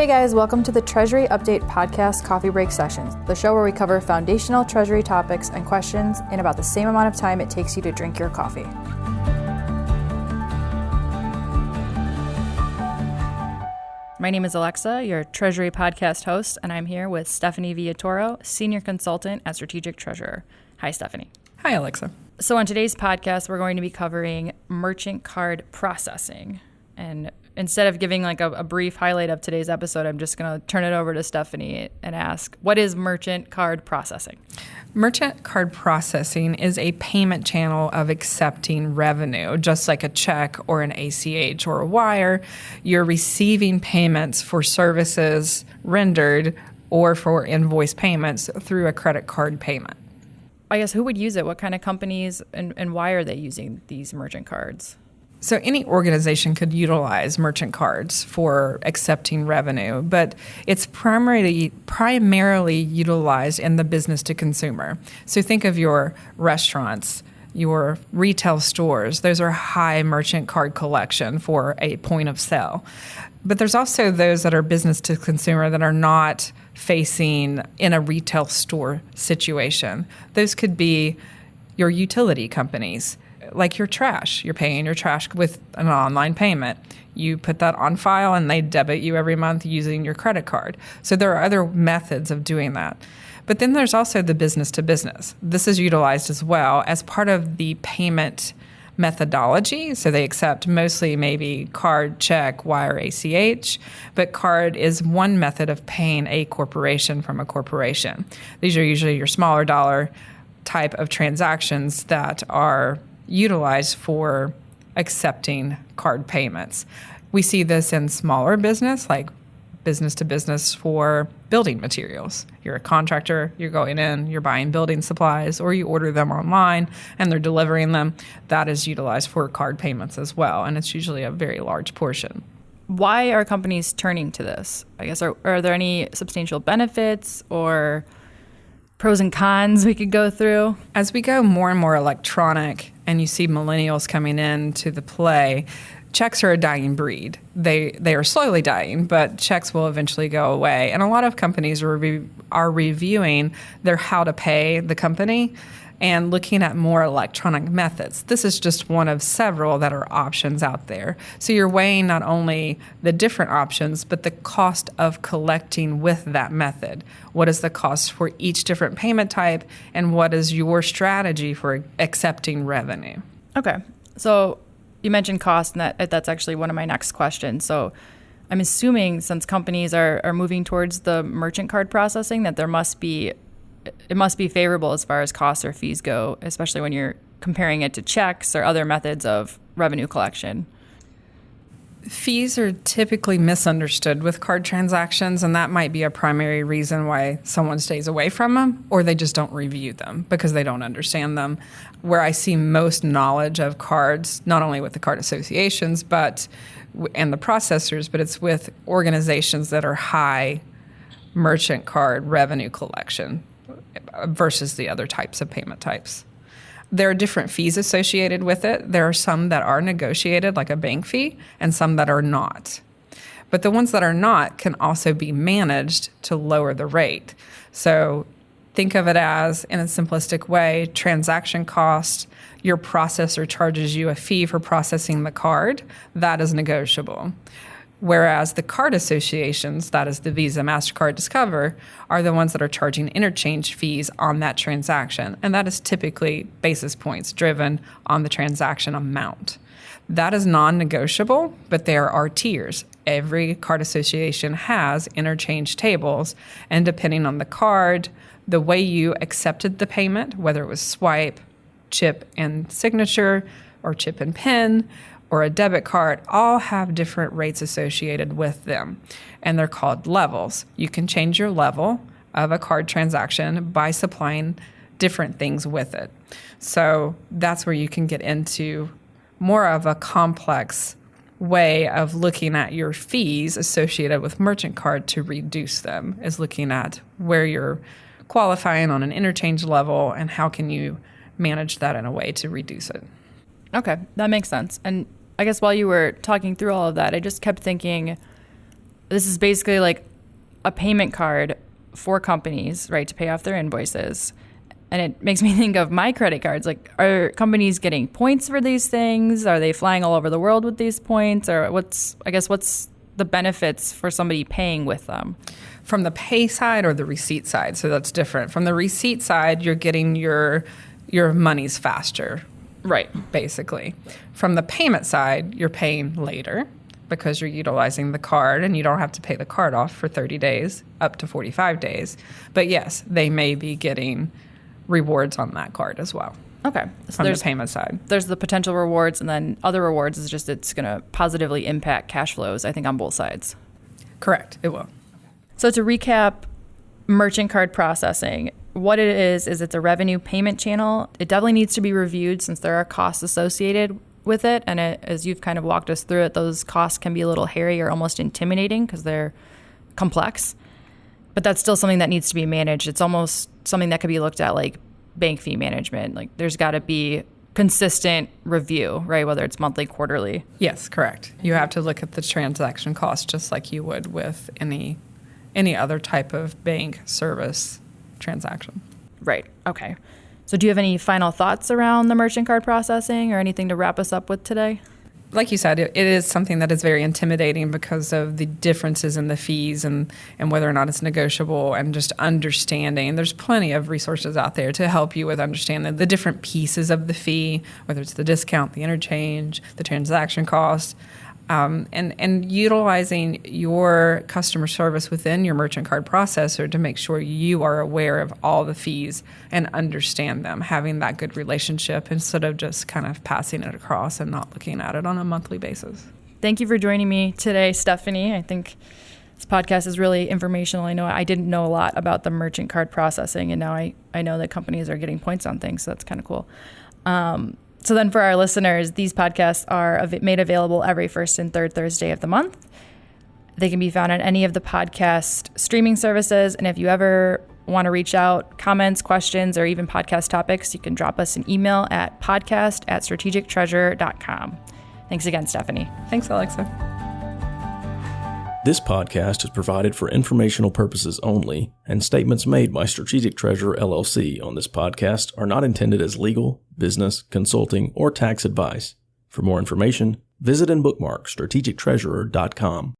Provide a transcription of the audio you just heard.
Hey guys, welcome to the Treasury Update Podcast Coffee Break Sessions, the show where we cover foundational Treasury topics and questions in about the same amount of time it takes you to drink your coffee. My name is Alexa, your Treasury Podcast host, and I'm here with Stephanie Villatoro, Senior Consultant at Strategic Treasurer. Hi, Stephanie. Hi, Alexa. So on today's podcast, we're going to be covering merchant card processing. And instead of giving like a brief highlight of today's episode, I'm just going to turn it over to Stephanie and ask, what is merchant card processing? Merchant card processing is a payment channel of accepting revenue, just like a check or an ACH or a wire. You're receiving payments for services rendered or for invoice payments through a credit card payment. I guess who would use it? What kind of companies and why are they using these merchant cards? So any organization could utilize merchant cards for accepting revenue, but it's primarily utilized in the business to consumer. So think of your restaurants, your retail stores. Those are high merchant card collection for a point of sale. But there's also those that are business to consumer that are not facing in a retail store situation. Those could be your utility companies. Like your trash, you're paying your trash with an online payment. You put that on file and they debit you every month using your credit card. So there are other methods of doing that. But then there's also the business to business. This is utilized as well as part of the payment methodology. So they accept mostly maybe card, check, wire, ACH, but card is one method of paying a corporation from a corporation. These are usually your smaller dollar type of transactions that are utilized for accepting card payments. We see this in smaller business, like business to business for building materials. You're a contractor, you're going in, you're buying building supplies, or you order them online and they're delivering them. That is utilized for card payments as well, and it's usually a very large portion. Why are companies turning to this? I guess, are there any substantial benefits or pros and cons we could go through? As we go more and more electronic and you see millennials coming into the play, checks are a dying breed. They are slowly dying, but checks will eventually go away. And a lot of companies are reviewing their how to pay the company and looking at more electronic methods. This is just one of several that are options out there. So you're weighing not only the different options, but the cost of collecting with that method. What is the cost for each different payment type, and what is your strategy for accepting revenue? Okay. So you mentioned cost, and that's actually one of my next questions. So I'm assuming since companies are moving towards the merchant card processing, that it must be favorable as far as costs or fees go, especially when you're comparing it to checks or other methods of revenue collection. Fees are typically misunderstood with card transactions, and that might be a primary reason why someone stays away from them, or they just don't review them because they don't understand them. Where I see most knowledge of cards, not only with the card associations and the processors, but it's with organizations that are high merchant card revenue collection versus the other types of payment types. There are different fees associated with it. There are some that are negotiated, like a bank fee, and some that are not. But the ones that are not can also be managed to lower the rate. So think of it as, in a simplistic way, transaction cost. Your processor charges you a fee for processing the card. That is negotiable. Whereas the card associations, that is the Visa, MasterCard, Discover, are the ones that are charging interchange fees on that transaction. And that is typically basis points driven on the transaction amount. That is non-negotiable, but there are tiers. Every card association has interchange tables, and depending on the card, the way you accepted the payment, whether it was swipe, chip and signature, or chip and PIN, or a debit card, all have different rates associated with them, and they're called levels. You can change your level of a card transaction by supplying different things with it. So that's where you can get into more of a complex way of looking at your fees associated with merchant card to reduce them, is looking at where you're qualifying on an interchange level and how can you manage that in a way to reduce it. Okay, that makes sense. And I guess while you were talking through all of that, I just kept thinking, this is basically like a payment card for companies, right, to pay off their invoices. And it makes me think of my credit cards. Like, are companies getting points for these things? Are they flying all over the world with these points? Or what's the benefits for somebody paying with them? From the pay side or the receipt side? So that's different. From the receipt side, you're getting your monies faster. Right. Basically. From the payment side, you're paying later because you're utilizing the card, and you don't have to pay the card off for 30 days, up to 45 days. But yes, they may be getting rewards on that card as well. Okay. So from the payment side. There's the potential rewards, and then other rewards is just it's going to positively impact cash flows, I think, on both sides. Correct. It will. So to recap, merchant card processing, what it is it's a revenue payment channel. It definitely needs to be reviewed since there are costs associated with it. And as you've kind of walked us through it, those costs can be a little hairy or almost intimidating because they're complex. But that's still something that needs to be managed. It's almost something that could be looked at like bank fee management. Like there's got to be consistent review, right? Whether it's monthly, quarterly. Yes, correct. You have to look at the transaction cost just like you would with any other type of bank service transaction. Right. Okay. So do you have any final thoughts around the merchant card processing or anything to wrap us up with today? Like you said, it is something that is very intimidating because of the differences in the fees and whether or not it's negotiable and just understanding. There's plenty of resources out there to help you with understanding the different pieces of the fee, whether it's the discount, the interchange, the transaction cost, and utilizing your customer service within your merchant card processor to make sure you are aware of all the fees and understand them, having that good relationship instead of just kind of passing it across and not looking at it on a monthly basis. Thank you for joining me today, Stephanie. I think this podcast is really informational. I know I didn't know a lot about the merchant card processing, and now I know that companies are getting points on things, so that's kind of cool. So then for our listeners, these podcasts are made available every first and third Thursday of the month. They can be found on any of the podcast streaming services. And if you ever want to reach out, comments, questions, or even podcast topics, you can drop us an email at podcast@strategictreasure.com. Thanks again, Stephanie. Thanks, Alexa. This podcast is provided for informational purposes only, and statements made by Strategic Treasure LLC on this podcast are not intended as legal, business, consulting, or tax advice. For more information, visit and bookmark strategictreasurer.com.